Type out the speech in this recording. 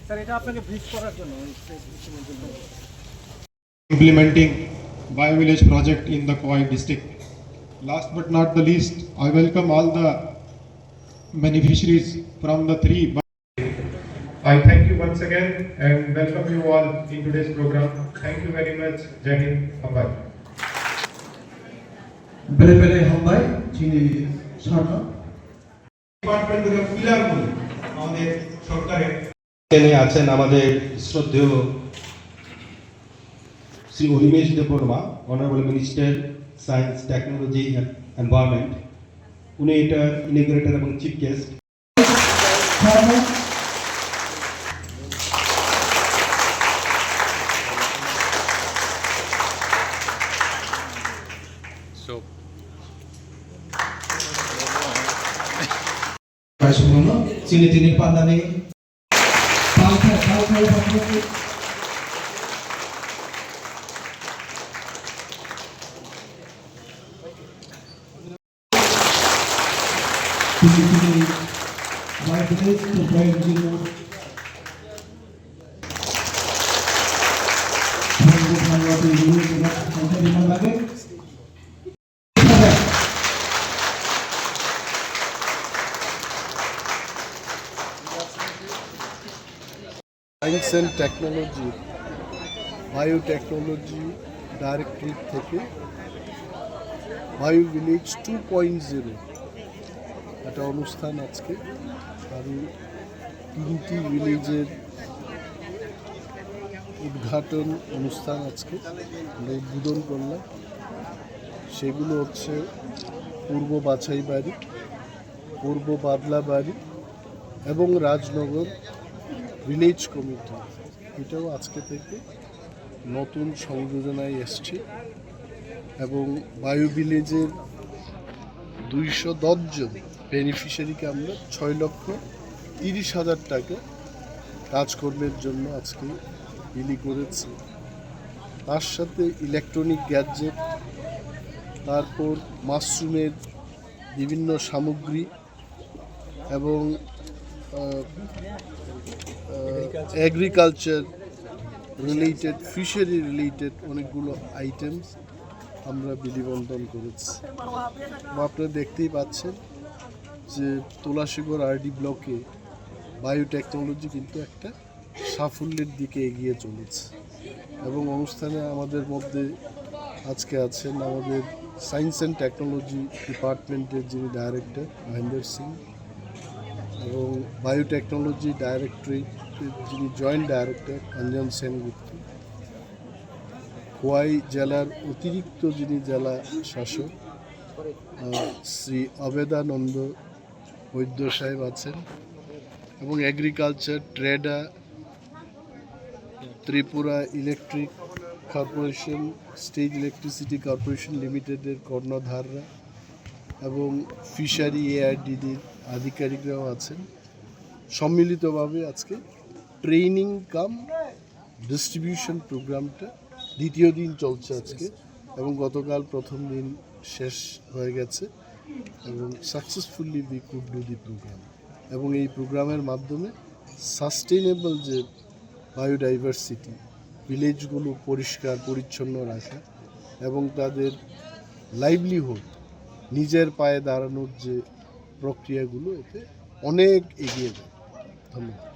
Sir এটা আপনাকে bridge করার জন্য implementing BioVillage project in the Kowai district. Last but not the least, I welcome all the beneficiaries from the three. I thank you once again and welcome you all in today's program. Thank you very much. Jai Hind, Hambai. বেলে বেলে হামবাই চিনি সরকার ডিপার্টমেন্টের পিলারগুলো আমাদের সরকারের এখানে আছেন আমাদের শ্রদ্ধেয় Shri Animesh Debbarma, honourable minister science technology and environment. উনি এটা ইনিগ্রেটর এবং চিফ গেস্ট। চিনি চিনি পান্না নেই science and technology biotechnology directorate থেকে বায়োভিলেজ 2.0 একটা অনুষ্ঠান আজকে আরও 3টি ভিলেজের উদ্ঘাটন অনুষ্ঠান আজকে আমরা উদ্বোধন করলাম। সেগুলো হচ্ছে পূর্ব বাছাইবাড়ি, পূর্ব বাদলাবাড়ি এবং রাজনগর ভিলেজ কমিটি। এটাও আজকে থেকে নতুন সংযোজনায় এসছে এবং বায়ো ভিলেজের 210 জন বেনিফিশিয়ারিকে আমরা 6,30,000 টাকা কাজকর্মের জন্য আজকে বিলি করেছি। তার সাথে ইলেকট্রনিক গ্যাজেট, তারপর মাশরুমের বিভিন্ন সামগ্রী এবং এগ্রিকালচার রিলেটেড, ফিশারি রিলেটেড অনেকগুলো আইটেমস আমরা বিলিবন্টন করেছি। আপনারা দেখতেই পাচ্ছেন যে তুলাশিগড় আরডি ব্লকে বায়োটেকনোলজি কিন্তু একটা সাফল্যের দিকে এগিয়ে চলেছে এবং অনুষ্ঠানে আমাদের মধ্যে আজকে আছেন আমাদের সায়েন্স অ্যান্ড টেকনোলজি ডিপার্টমেন্টের যিনি ডাইরেক্টর মহেন্দ্র সিং এবং বায়োটেকনোলজি ডাইরেক্টরেটের যিনি জয়েন্ট ডাইরেক্টর অঞ্জন সেনগুপ্ত, খোয়াই জেলার অতিরিক্ত যিনি জেলা শাসক শ্রী অবেদানন্দ বৈদ্য সাহেব আছেন এবং agriculture, TREDA, Tripura electric corporation, state electricity corporation লিমিটেডের কর্ণধাররা এবং ফিশারি এআরডিডির আধিকারিকরাও আছেন। সম্মিলিতভাবে আজকে ট্রেনিং কাম ডিস্ট্রিবিউশন প্রোগ্রামটা দ্বিতীয় দিন চলছে আজকে এবং গতকাল প্রথম দিন শেষ হয়ে গেছে এবং successfully we could do the program. এবং এই প্রোগ্রামের মাধ্যমে সাস্টেনেবল যে বায়োডাইভার্সিটি, ভিলেজগুলো পরিষ্কার পরিচ্ছন্ন রাখা এবং তাদের লাইভলিহুড, নিজের পায়ে দাঁড়ানোর যে প্রক্রিয়াগুলো, এতে অনেক এগিয়ে যায়। ধন্যবাদ।